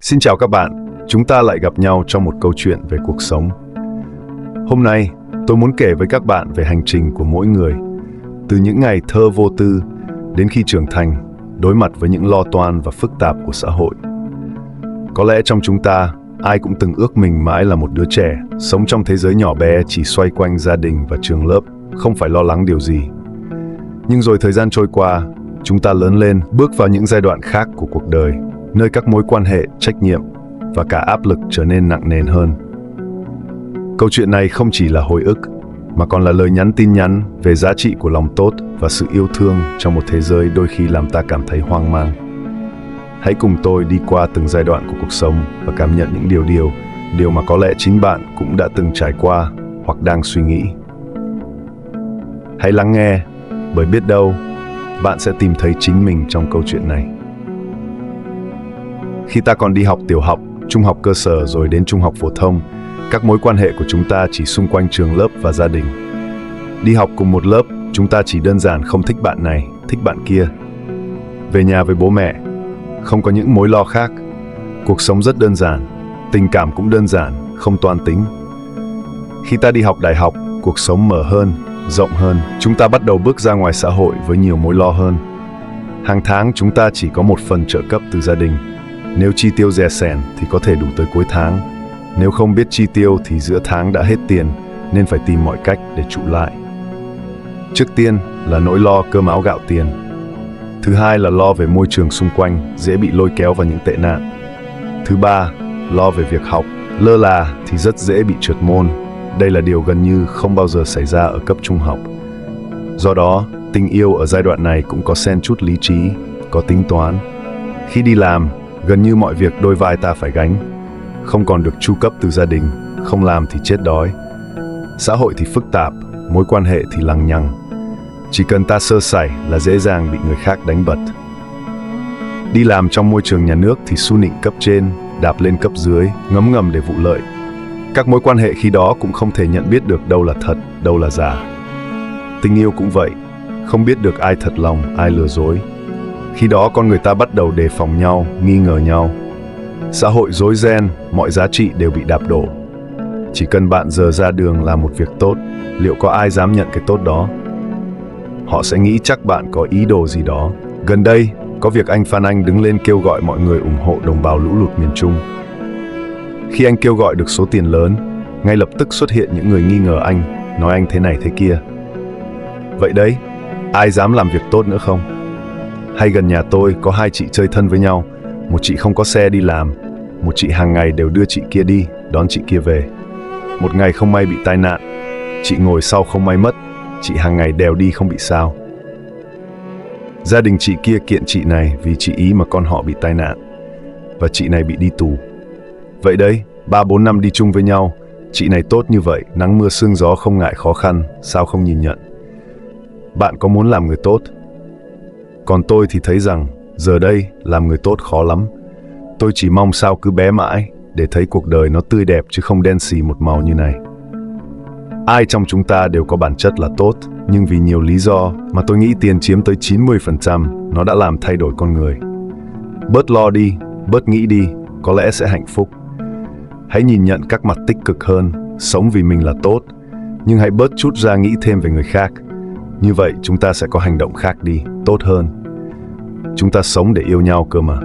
Xin chào các bạn, chúng ta lại gặp nhau trong một câu chuyện về cuộc sống. Hôm nay, tôi muốn kể với các bạn về hành trình của mỗi người, từ những ngày thơ vô tư đến khi trưởng thành, đối mặt với những lo toan và phức tạp của xã hội. Có lẽ trong chúng ta, ai cũng từng ước mình mãi là một đứa trẻ, sống trong thế giới nhỏ bé chỉ xoay quanh gia đình và trường lớp, không phải lo lắng điều gì. Nhưng rồi thời gian trôi qua, chúng ta lớn lên, bước vào những giai đoạn khác của cuộc đời, nơi các mối quan hệ, trách nhiệm và cả áp lực trở nên nặng nề hơn. Câu chuyện này không chỉ là hồi ức, mà còn là lời nhắn tin nhắn về giá trị của lòng tốt và sự yêu thương trong một thế giới đôi khi làm ta cảm thấy hoang mang. Hãy cùng tôi đi qua từng giai đoạn của cuộc sống và cảm nhận những điều mà có lẽ chính bạn cũng đã từng trải qua hoặc đang suy nghĩ. Hãy lắng nghe, bởi biết đâu bạn sẽ tìm thấy chính mình trong câu chuyện này. Khi ta còn đi học tiểu học, trung học cơ sở rồi đến trung học phổ thông, các mối quan hệ của chúng ta chỉ xung quanh trường lớp và gia đình. Đi học cùng một lớp, chúng ta chỉ đơn giản không thích bạn này, thích bạn kia. Về nhà với bố mẹ, không có những mối lo khác. Cuộc sống rất đơn giản, tình cảm cũng đơn giản, không toan tính. Khi ta đi học đại học, cuộc sống mở hơn, rộng hơn. Chúng ta bắt đầu bước ra ngoài xã hội với nhiều mối lo hơn. Hàng tháng chúng ta chỉ có một phần trợ cấp từ gia đình. Nếu chi tiêu dè sẻn thì có thể đủ tới cuối tháng. Nếu không biết chi tiêu thì giữa tháng đã hết tiền, nên phải tìm mọi cách để trụ lại. Trước tiên là nỗi lo cơm áo gạo tiền. Thứ hai là lo về môi trường xung quanh, dễ bị lôi kéo vào những tệ nạn. Thứ ba, lo về việc học. Lơ là thì rất dễ bị trượt môn. Đây là điều gần như không bao giờ xảy ra ở cấp trung học. Do đó, tình yêu ở giai đoạn này cũng có xen chút lý trí, có tính toán. Khi đi làm, gần như mọi việc đôi vai ta phải gánh. Không còn được chu cấp từ gia đình, không làm thì chết đói. Xã hội thì phức tạp, mối quan hệ thì lằng nhằng. Chỉ cần ta sơ sẩy là dễ dàng bị người khác đánh bật. Đi làm trong môi trường nhà nước thì su nịnh cấp trên, đạp lên cấp dưới, ngấm ngầm để vụ lợi. Các mối quan hệ khi đó cũng không thể nhận biết được đâu là thật, đâu là giả. Tình yêu cũng vậy, không biết được ai thật lòng, ai lừa dối. Khi đó con người ta bắt đầu đề phòng nhau, nghi ngờ nhau. Xã hội rối ren, mọi giá trị đều bị đạp đổ. Chỉ cần bạn giờ ra đường làm một việc tốt, liệu có ai dám nhận cái tốt đó? Họ sẽ nghĩ chắc bạn có ý đồ gì đó. Gần đây, có việc anh Phan Anh đứng lên kêu gọi mọi người ủng hộ đồng bào lũ lụt miền Trung. Khi anh kêu gọi được số tiền lớn, ngay lập tức xuất hiện những người nghi ngờ anh, nói anh thế này thế kia. Vậy đấy, ai dám làm việc tốt nữa không? Hay gần nhà tôi có hai chị chơi thân với nhau, một chị không có xe đi làm, một chị hàng ngày đều đưa chị kia đi, đón chị kia về. Một ngày không may bị tai nạn, chị ngồi sau không may mất, chị hàng ngày đèo đi không bị sao. Gia đình chị kia kiện chị này vì chị ý mà con họ bị tai nạn, và chị này bị đi tù. Vậy đấy, 3-4 năm đi chung với nhau, chị này tốt như vậy, nắng mưa sương gió không ngại khó khăn, sao không nhìn nhận? Bạn có muốn làm người tốt? Còn tôi thì thấy rằng, giờ đây, làm người tốt khó lắm. Tôi chỉ mong sao cứ bé mãi, để thấy cuộc đời nó tươi đẹp chứ không đen xì một màu như này. Ai trong chúng ta đều có bản chất là tốt, nhưng vì nhiều lý do mà tôi nghĩ tiền chiếm tới 90%, nó đã làm thay đổi con người. Bớt lo đi, bớt nghĩ đi, có lẽ sẽ hạnh phúc. Hãy nhìn nhận các mặt tích cực hơn, sống vì mình là tốt, nhưng hãy bớt chút ra nghĩ thêm về người khác. Như vậy chúng ta sẽ có hành động khác đi, tốt hơn. Chúng ta sống để yêu nhau cơ mà.